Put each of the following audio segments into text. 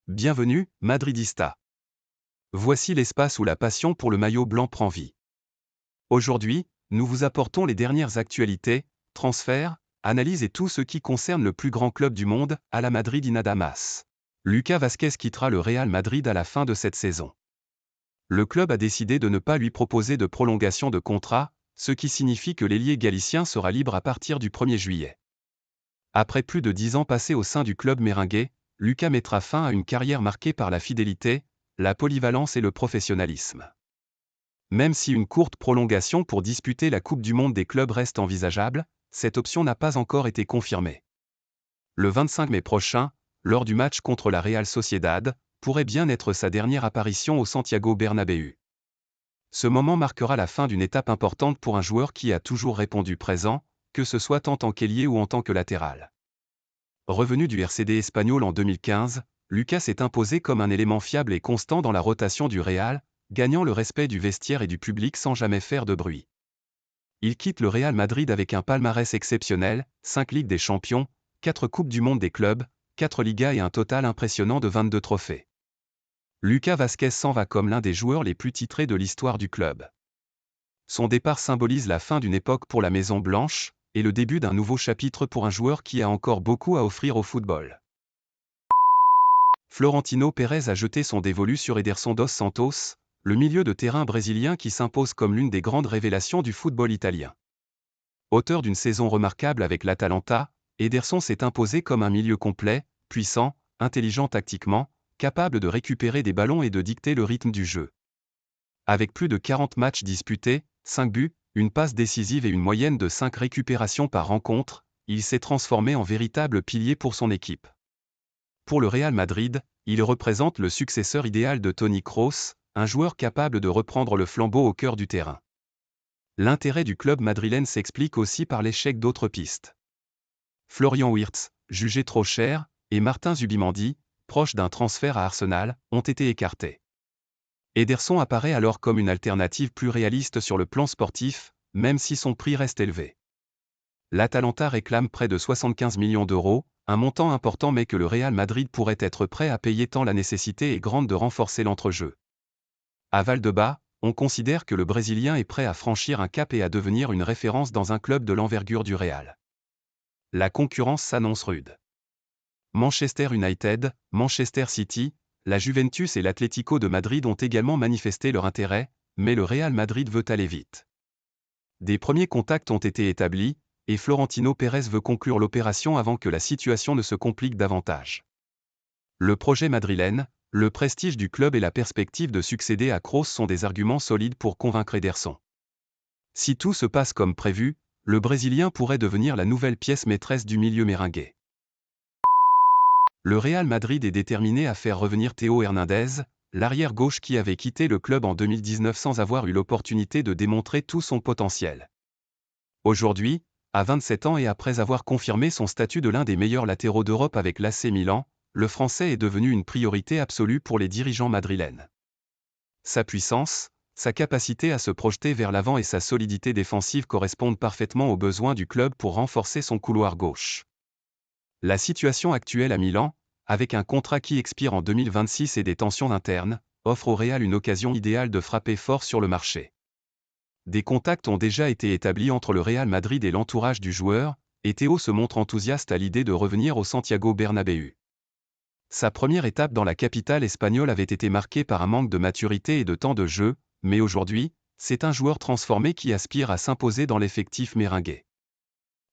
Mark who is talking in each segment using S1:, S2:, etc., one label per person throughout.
S1: Bienvenue, Madridista. Voici l'espace où la passion pour le maillot blanc prend vie. Aujourd'hui, nous vous apportons les dernières actualités, transferts, analyses et tout ce qui concerne le plus grand club du monde, à la Madrid y nada más. Lucas Vázquez quittera le Real Madrid à la fin de cette saison. Le club a décidé de ne pas lui proposer de prolongation de contrat, ce qui signifie que l'ailier galicien sera libre à partir du 1er juillet. Après plus de 10 ans passés au sein du club merengue, Lucas mettra fin à une carrière marquée par la fidélité, la polyvalence et le professionnalisme. Même si une courte prolongation pour disputer la Coupe du Monde des clubs reste envisageable, cette option n'a pas encore été confirmée. Le 25 mai prochain, lors du match contre la Real Sociedad, pourrait bien être sa dernière apparition au Santiago Bernabéu. Ce moment marquera la fin d'une étape importante pour un joueur qui a toujours répondu présent, que ce soit en tant qu'ailier ou en tant que latéral. Revenu du RCD espagnol en 2015, Lucas s'est imposé comme un élément fiable et constant dans la rotation du Real, gagnant le respect du vestiaire et du public sans jamais faire de bruit. Il quitte le Real Madrid avec un palmarès exceptionnel, 5 Ligues des Champions, 4 Coupes du Monde des clubs, 4 Ligas et un total impressionnant de 22 trophées. Lucas Vázquez s'en va comme l'un des joueurs les plus titrés de l'histoire du club. Son départ symbolise la fin d'une époque pour la Maison Blanche, et le début d'un nouveau chapitre pour un joueur qui a encore beaucoup à offrir au football. Florentino Pérez a jeté son dévolu sur Ederson dos Santos, le milieu de terrain brésilien qui s'impose comme l'une des grandes révélations du football italien. Auteur d'une saison remarquable avec l'Atalanta, Ederson s'est imposé comme un milieu complet, puissant, intelligent tactiquement, capable de récupérer des ballons et de dicter le rythme du jeu. Avec plus de 40 matchs disputés, 5 buts, une passe décisive et une moyenne de 5 récupérations par rencontre, il s'est transformé en véritable pilier pour son équipe. Pour le Real Madrid, il représente le successeur idéal de Toni Kroos, un joueur capable de reprendre le flambeau au cœur du terrain. L'intérêt du club madrilène s'explique aussi par l'échec d'autres pistes. Florian Wirtz, jugé trop cher, et Martin Zubimendi, proche d'un transfert à Arsenal, ont été écartés. Ederson apparaît alors comme une alternative plus réaliste sur le plan sportif, même si son prix reste élevé. L'Atalanta réclame près de 75 millions d'euros, un montant important mais que le Real Madrid pourrait être prêt à payer tant la nécessité est grande de renforcer l'entrejeu. À Valdebebas, on considère que le Brésilien est prêt à franchir un cap et à devenir une référence dans un club de l'envergure du Real. La concurrence s'annonce rude. Manchester United, Manchester City, la Juventus et l'Atlético de Madrid ont également manifesté leur intérêt, mais le Real Madrid veut aller vite. Des premiers contacts ont été établis, et Florentino Pérez veut conclure l'opération avant que la situation ne se complique davantage. Le projet madrilène, le prestige du club et la perspective de succéder à Kroos sont des arguments solides pour convaincre Ederson. Si tout se passe comme prévu, le Brésilien pourrait devenir la nouvelle pièce maîtresse du milieu merengue. Le Real Madrid est déterminé à faire revenir Théo Hernandez, l'arrière gauche qui avait quitté le club en 2019 sans avoir eu l'opportunité de démontrer tout son potentiel. Aujourd'hui, à 27 ans et après avoir confirmé son statut de l'un des meilleurs latéraux d'Europe avec l'AC Milan, le Français est devenu une priorité absolue pour les dirigeants madrilènes. Sa puissance, sa capacité à se projeter vers l'avant et sa solidité défensive correspondent parfaitement aux besoins du club pour renforcer son couloir gauche. La situation actuelle à Milan, avec un contrat qui expire en 2026 et des tensions internes, offre au Real une occasion idéale de frapper fort sur le marché. Des contacts ont déjà été établis entre le Real Madrid et l'entourage du joueur, et Théo se montre enthousiaste à l'idée de revenir au Santiago Bernabéu. Sa première étape dans la capitale espagnole avait été marquée par un manque de maturité et de temps de jeu, mais aujourd'hui, c'est un joueur transformé qui aspire à s'imposer dans l'effectif merengue.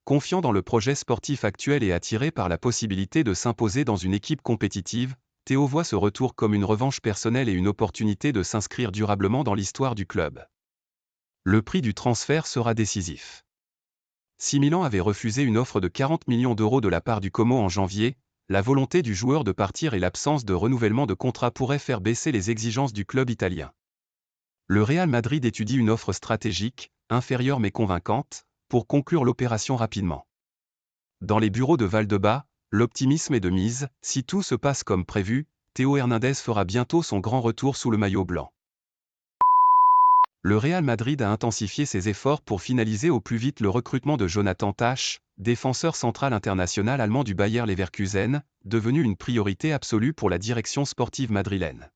S1: Confiant dans le projet sportif actuel et attiré par la possibilité de s'imposer dans une équipe compétitive, Théo voit ce retour comme une revanche personnelle et une opportunité de s'inscrire durablement dans l'histoire du club. Le prix du transfert sera décisif. Si Milan avait refusé une offre de 40 millions d'euros de la part du Como en janvier, la volonté du joueur de partir et l'absence de renouvellement de contrat pourraient faire baisser les exigences du club italien. Le Real Madrid étudie une offre stratégique, inférieure mais convaincante, pour conclure l'opération rapidement. Dans les bureaux de Valdebebas, l'optimisme est de mise, si tout se passe comme prévu, Théo Hernandez fera bientôt son grand retour sous le maillot blanc. Le Real Madrid a intensifié ses efforts pour finaliser au plus vite le recrutement de Jonathan Tah, défenseur central international allemand du Bayer Leverkusen, devenu une priorité absolue pour la direction sportive madrilène.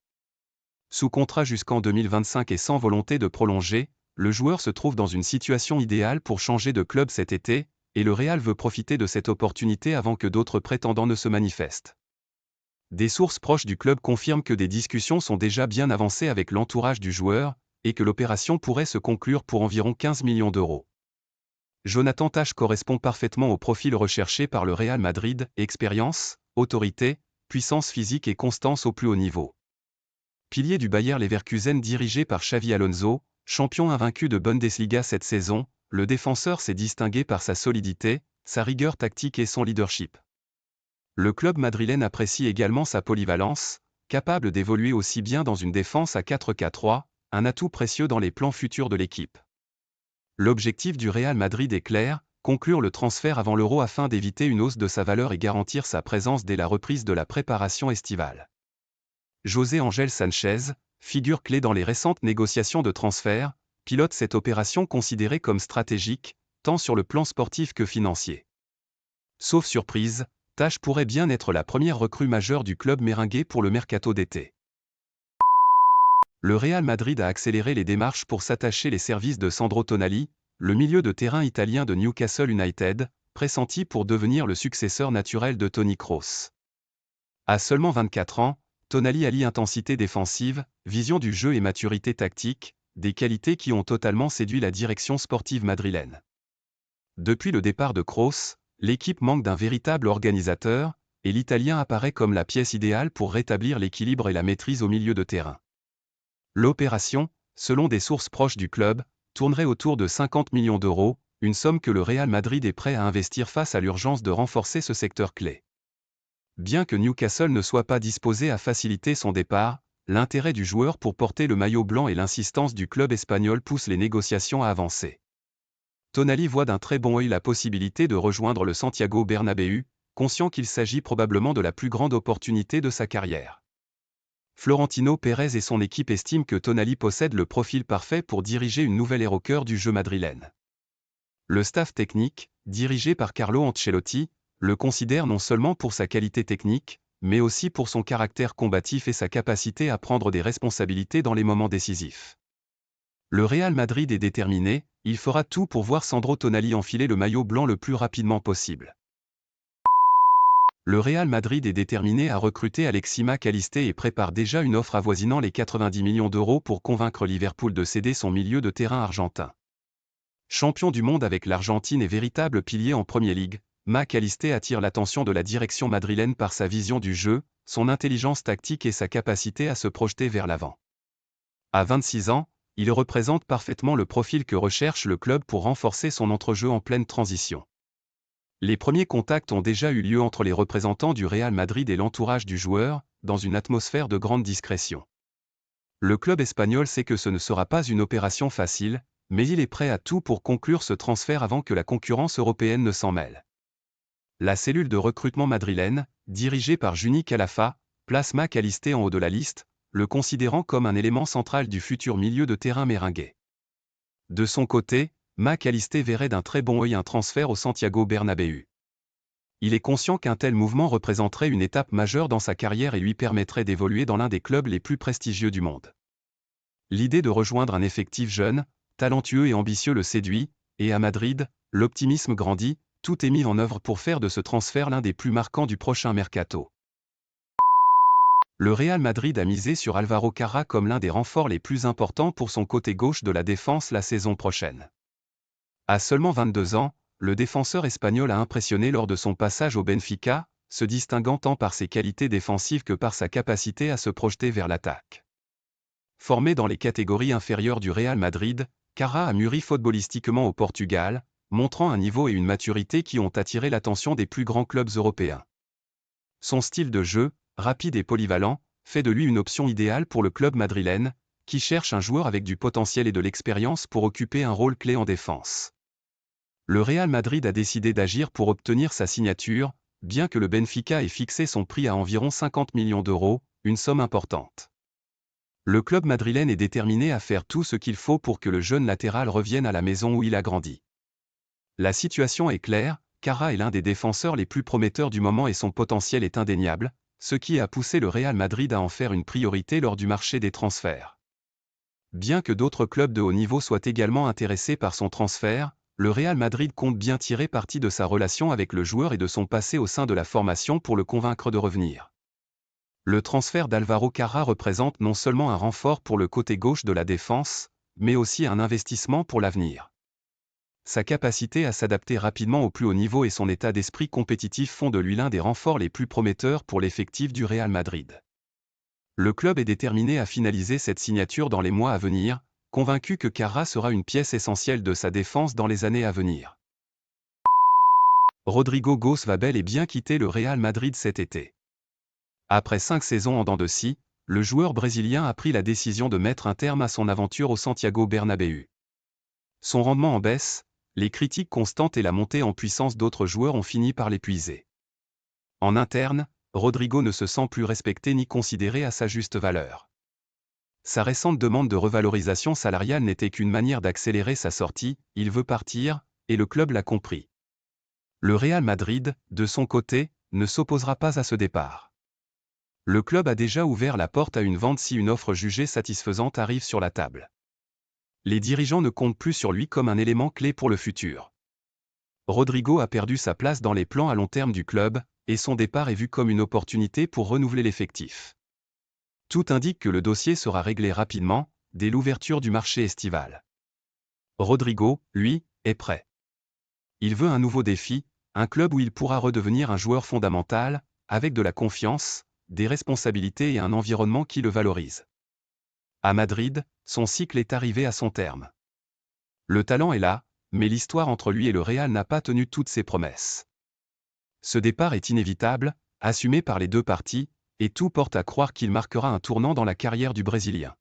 S1: Sous contrat jusqu'en 2025 et sans volonté de prolonger, le joueur se trouve dans une situation idéale pour changer de club cet été, et le Real veut profiter de cette opportunité avant que d'autres prétendants ne se manifestent. Des sources proches du club confirment que des discussions sont déjà bien avancées avec l'entourage du joueur, et que l'opération pourrait se conclure pour environ 15 millions d'euros. Jonathan Tah correspond parfaitement au profil recherché par le Real Madrid, expérience, autorité, puissance physique et constance au plus haut niveau. Pilier du Bayer Leverkusen dirigé par Xavi Alonso, champion invaincu de Bundesliga cette saison, le défenseur s'est distingué par sa solidité, sa rigueur tactique et son leadership. Le club madrilène apprécie également sa polyvalence, capable d'évoluer aussi bien dans une défense à 4-4-3, un atout précieux dans les plans futurs de l'équipe. L'objectif du Real Madrid est clair, conclure le transfert avant l'Euro afin d'éviter une hausse de sa valeur et garantir sa présence dès la reprise de la préparation estivale. José Ángel Sánchez, figure clé dans les récentes négociations de transfert, pilote cette opération considérée comme stratégique, tant sur le plan sportif que financier. Sauf surprise, Tah pourrait bien être la première recrue majeure du club merengue pour le mercato d'été. Le Real Madrid a accéléré les démarches pour s'attacher les services de Sandro Tonali, le milieu de terrain italien de Newcastle United, pressenti pour devenir le successeur naturel de Toni Kroos. À seulement 24 ans, Tonali allie intensité défensive, vision du jeu et maturité tactique, des qualités qui ont totalement séduit la direction sportive madrilène. Depuis le départ de Kroos, l'équipe manque d'un véritable organisateur, et l'Italien apparaît comme la pièce idéale pour rétablir l'équilibre et la maîtrise au milieu de terrain. L'opération, selon des sources proches du club, tournerait autour de 50 millions d'euros, une somme que le Real Madrid est prêt à investir face à l'urgence de renforcer ce secteur clé. Bien que Newcastle ne soit pas disposé à faciliter son départ, l'intérêt du joueur pour porter le maillot blanc et l'insistance du club espagnol poussent les négociations à avancer. Tonali voit d'un très bon œil la possibilité de rejoindre le Santiago Bernabéu, conscient qu'il s'agit probablement de la plus grande opportunité de sa carrière. Florentino Pérez et son équipe estiment que Tonali possède le profil parfait pour diriger une nouvelle ère au cœur du jeu madrilène. Le staff technique, dirigé par Carlo Ancelotti, le considère non seulement pour sa qualité technique, mais aussi pour son caractère combatif et sa capacité à prendre des responsabilités dans les moments décisifs. Le Real Madrid est déterminé, il fera tout pour voir Sandro Tonali enfiler le maillot blanc le plus rapidement possible. Le Real Madrid est déterminé à recruter Alexis Mac Allister et prépare déjà une offre avoisinant les 90 millions d'euros pour convaincre Liverpool de céder son milieu de terrain argentin. Champion du monde avec l'Argentine et véritable pilier en Premier League, Mac Allister attire l'attention de la direction madrilène par sa vision du jeu, son intelligence tactique et sa capacité à se projeter vers l'avant. À 26 ans, il représente parfaitement le profil que recherche le club pour renforcer son entrejeu en pleine transition. Les premiers contacts ont déjà eu lieu entre les représentants du Real Madrid et l'entourage du joueur, dans une atmosphère de grande discrétion. Le club espagnol sait que ce ne sera pas une opération facile, mais il est prêt à tout pour conclure ce transfert avant que la concurrence européenne ne s'en mêle. La cellule de recrutement madrilène, dirigée par Juni Calafa, place Mac Allister en haut de la liste, le considérant comme un élément central du futur milieu de terrain merengue. De son côté, Mac Allister verrait d'un très bon œil un transfert au Santiago Bernabéu. Il est conscient qu'un tel mouvement représenterait une étape majeure dans sa carrière et lui permettrait d'évoluer dans l'un des clubs les plus prestigieux du monde. L'idée de rejoindre un effectif jeune, talentueux et ambitieux le séduit, et à Madrid, l'optimisme grandit, tout est mis en œuvre pour faire de ce transfert l'un des plus marquants du prochain mercato. Le Real Madrid a misé sur Álvaro Carra comme l'un des renforts les plus importants pour son côté gauche de la défense la saison prochaine. À seulement 22 ans, le défenseur espagnol a impressionné lors de son passage au Benfica, se distinguant tant par ses qualités défensives que par sa capacité à se projeter vers l'attaque. Formé dans les catégories inférieures du Real Madrid, Carra a mûri footballistiquement au Portugal, montrant un niveau et une maturité qui ont attiré l'attention des plus grands clubs européens. Son style de jeu, rapide et polyvalent, fait de lui une option idéale pour le club madrilène, qui cherche un joueur avec du potentiel et de l'expérience pour occuper un rôle clé en défense. Le Real Madrid a décidé d'agir pour obtenir sa signature, bien que le Benfica ait fixé son prix à environ 50 millions d'euros, une somme importante. Le club madrilène est déterminé à faire tout ce qu'il faut pour que le jeune latéral revienne à la maison où il a grandi. La situation est claire, Carrá est l'un des défenseurs les plus prometteurs du moment et son potentiel est indéniable, ce qui a poussé le Real Madrid à en faire une priorité lors du marché des transferts. Bien que d'autres clubs de haut niveau soient également intéressés par son transfert, le Real Madrid compte bien tirer parti de sa relation avec le joueur et de son passé au sein de la formation pour le convaincre de revenir. Le transfert d'Álvaro Carrá représente non seulement un renfort pour le côté gauche de la défense, mais aussi un investissement pour l'avenir. Sa capacité à s'adapter rapidement au plus haut niveau et son état d'esprit compétitif font de lui l'un des renforts les plus prometteurs pour l'effectif du Real Madrid. Le club est déterminé à finaliser cette signature dans les mois à venir, convaincu que Carrá sera une pièce essentielle de sa défense dans les années à venir. Rodrigo Goes va bel et bien quitter le Real Madrid cet été. Après 5 saisons en dents de scie, le joueur brésilien a pris la décision de mettre un terme à son aventure au Santiago Bernabéu. Son rendement en baisse, les critiques constantes et la montée en puissance d'autres joueurs ont fini par l'épuiser. En interne, Rodrigo ne se sent plus respecté ni considéré à sa juste valeur. Sa récente demande de revalorisation salariale n'était qu'une manière d'accélérer sa sortie, il veut partir, et le club l'a compris. Le Real Madrid, de son côté, ne s'opposera pas à ce départ. Le club a déjà ouvert la porte à une vente si une offre jugée satisfaisante arrive sur la table. Les dirigeants ne comptent plus sur lui comme un élément clé pour le futur. Rodrigo a perdu sa place dans les plans à long terme du club, et son départ est vu comme une opportunité pour renouveler l'effectif. Tout indique que le dossier sera réglé rapidement, dès l'ouverture du marché estival. Rodrigo, lui, est prêt. Il veut un nouveau défi, un club où il pourra redevenir un joueur fondamental, avec de la confiance, des responsabilités et un environnement qui le valorise. À Madrid, son cycle est arrivé à son terme. Le talent est là, mais l'histoire entre lui et le Real n'a pas tenu toutes ses promesses. Ce départ est inévitable, assumé par les deux parties, et tout porte à croire qu'il marquera un tournant dans la carrière du Brésilien.